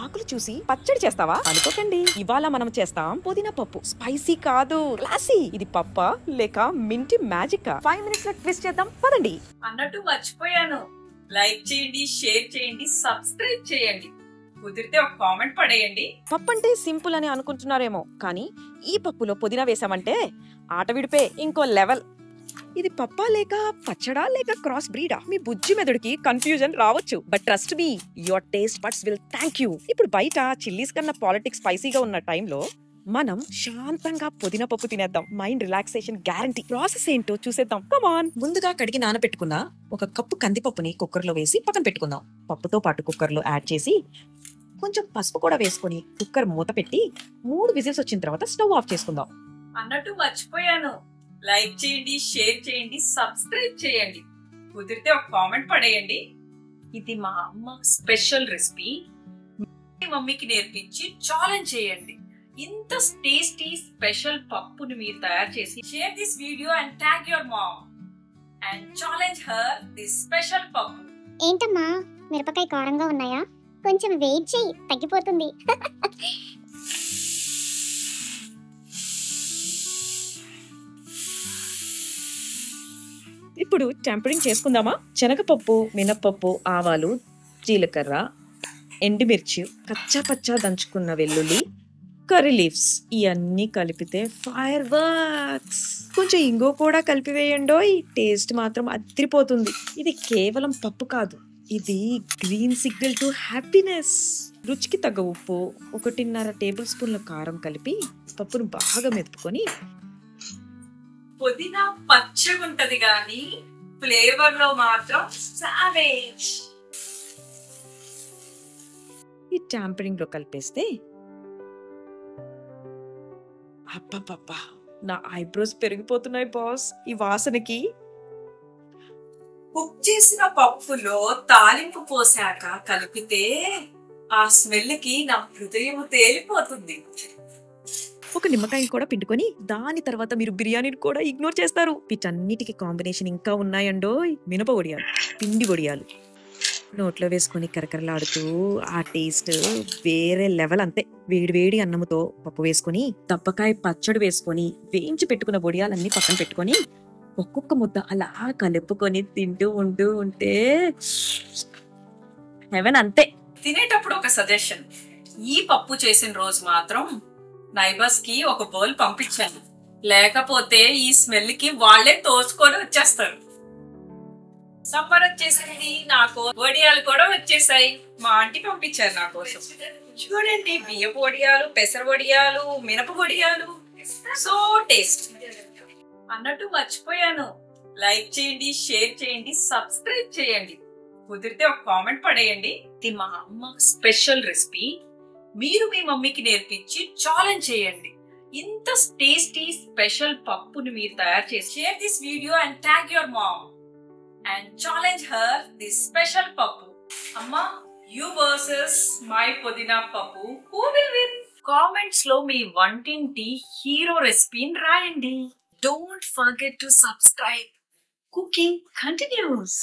ఆకులు చూసి పచ్చడి చేస్తావా అనుకోకండి. ఇవాళ మనం చేస్తాం పుదీనా పప్పు. స్పైసీ కాదు, క్లాసీ. ఇది పప్పా లేక మింటి మ్యాజిక్? 5 minutes లో ట్విస్ట్ చేద్దాం పదండి. అన్నట్టు మర్చిపోయాను, లైక్ చేయండి, షేర్ చేయండి, సబ్స్క్రైబ్ చేయండి, కుదిరితే ఒక కామెంట్ పడేయండి. పప్పు అంటే సింపుల్ అని అనుకుంటున్నారేమో, కానీ ఈ పప్పులో పుదీనా వేసామంటే ఆట విడిపే ఇంకో లెవెల్. ఇది పప్పా లేక పచ్చడా లేక క్రాస్ బ్రీడా? మీ బుజ్జి మెదడుకి కన్ఫ్యూజన్ రావచ్చు, but trust me, your taste buds will thank you. ఇప్పుడు బయట చిల్లీస్ కన్నా పాలిటిక్స్ స్పైసీగా ఉన్న టైంలో మనం శాంతంగా పుదీనా పప్పు తినేద్దాం. Mind relaxation guarantee. ప్రాసెస్ ఏంటో చూసేద్దాం. Come on. ముందుగా కడిగి నానబెట్టుకున్న 1 కప్పు కందిపప్పుని కుక్కర్ లో వేసి పక్కన పెట్టుకుందాం. పప్పుతో పాటు కుక్కర్ లో యాడ్ చేసి కొంచెం పసుపు కూడా వేసుకుని కుక్కర్ మూత పెట్టి 3 విజిల్స్ వచ్చిన తర్వాత స్టవ్ ఆఫ్ చేసుకుందాం. అన్నట్టు మర్చిపోయాను, లైక్ చేయండి, షేర్ చేయండి, సబ్స్క్రైబ్ చేయండి, కుదిరితే ఒక కామెంట్ పడేయండి. ఇది మా అమ్మ స్పెషల్ రెసిపీ. మమ్మీకి నేర్పించి ఛాలెంజ్ చేయండి. ఇంత టేస్టీ స్పెషల్ పప్పుని మీరు తయారు చేసి share this video and tag your mom and challenge her this special పప్పు. ఏంటమ్మా మిరపకాయ కారంగా ఉన్నాయా? కొంచెం వెయిట్ చేయి, తగ్గిపోతుంది. ఇప్పుడు టెంపరింగ్ చేసుకుందామా? శనగపప్పు, మినపప్పు, ఆవాలు, జీలకర్ర, ఎండుమిర్చి, కచ్చా పచ్చా దంచుకున్న వెల్లుల్లి, కర్రీ లీవ్స్ ఇవన్నీ కలిపితే ఫైర్ వర్క్స్. కొంచెం ఇంగో కూడా కలిపివేయండోయ్, టేస్ట్ మాత్రం అదిరిపోతుంది. ఇది కేవలం పప్పు కాదు, ఇది గ్రీన్ సిగ్నల్ టు హ్యాపీనెస్. రుచికి తగ్గ ఉప్పు, 1.5 టేబుల్ స్పూన్ల కారం కలిపి పప్పును బాగా మెదుపుకొని పుదీనా పచ్చగుంటది గాని ఫ్లేవర్ లో మాత్రం సావేజ్. ఈ ట్యాంపరింగ్ లో కలిపేస్తే అబ్బబ్బబ్బా, నా ఐబ్రోస్ పెరిగిపోతున్నాయి బాస్ ఈ వాసనకి. కుక్ చేసిన పప్పులో తాలింపు పోసాక కలిపితే ఆ స్మెల్ కి నా హృదయం తేలిపోతుంది. 1 నిమ్మకాయని కూడా పిండుకొని దాని తర్వాత మీరు బిర్యానీని కూడా ఇగ్నోర్ చేస్తారు. వీటన్నిటికి కాంబినేషన్ ఇంకా ఉన్నాయండోయ్. మినప వడియాలు, పిండి వడియాలు నోట్లో వేసుకొని కరకరలాడుతూ ఆ టేస్ట్ వేరే లెవెల్. అంతే. వేడి అన్నముతో పప్పు వేసుకొని దబ్బకాయ పచ్చడి వేసుకొని వేయించి పెట్టుకున్న వడియాలన్నీ పక్కన పెట్టుకొని ఒక్కొక్క ముద్ద అలా కలుపుకొని తింటూ ఉంటే హెవెన్. అంతే. తినేటప్పుడు ఒక సజెషన్, ఈ పప్పు చేసిన రోజు మాత్రం నైబర్స్ కి ఒక బౌల్ పంపించాను, లేకపోతే ఈ స్మెల్ కి వాళ్ళే తోచుకొని వచ్చేస్తారు. సమ్మర్ వచ్చేసింది, నాకు వడియాలు కూడా వచ్చేసాయి. మా ఆంటీ పంపించారు నా కోసం. చూడండి, బియ్యపు వడియాలు, పెసర వడియాలు, మినప వడియాలు, సో టేస్ట్. అన్నట్టు మర్చిపోయాను, లైక్ చేయండి, షేర్ చేయండి, సబ్స్క్రైబ్ చేయండి, కుదిరితే ఒక కామెంట్ పడేయండి. ఇది మా అమ్మ స్పెషల్ రెసిపీ. మీరు మీ మమ్మీకి నేర్పించి ఛాలెంజ్ చేయండి. ఇంత టేస్టీ స్పెషల్ పప్పుని మీరు తయారు చేసి share this video and tag your mom and challenge her this special పప్పు. అమ్మా, యు వర్సెస్ మై పుదీనా పప్పు, హూ విల్ విన్? కామెంట్స్ లో మీ వంటింటి హీరో రెసిపీని రాయండి. Don't forget to subscribe. Cooking continuous.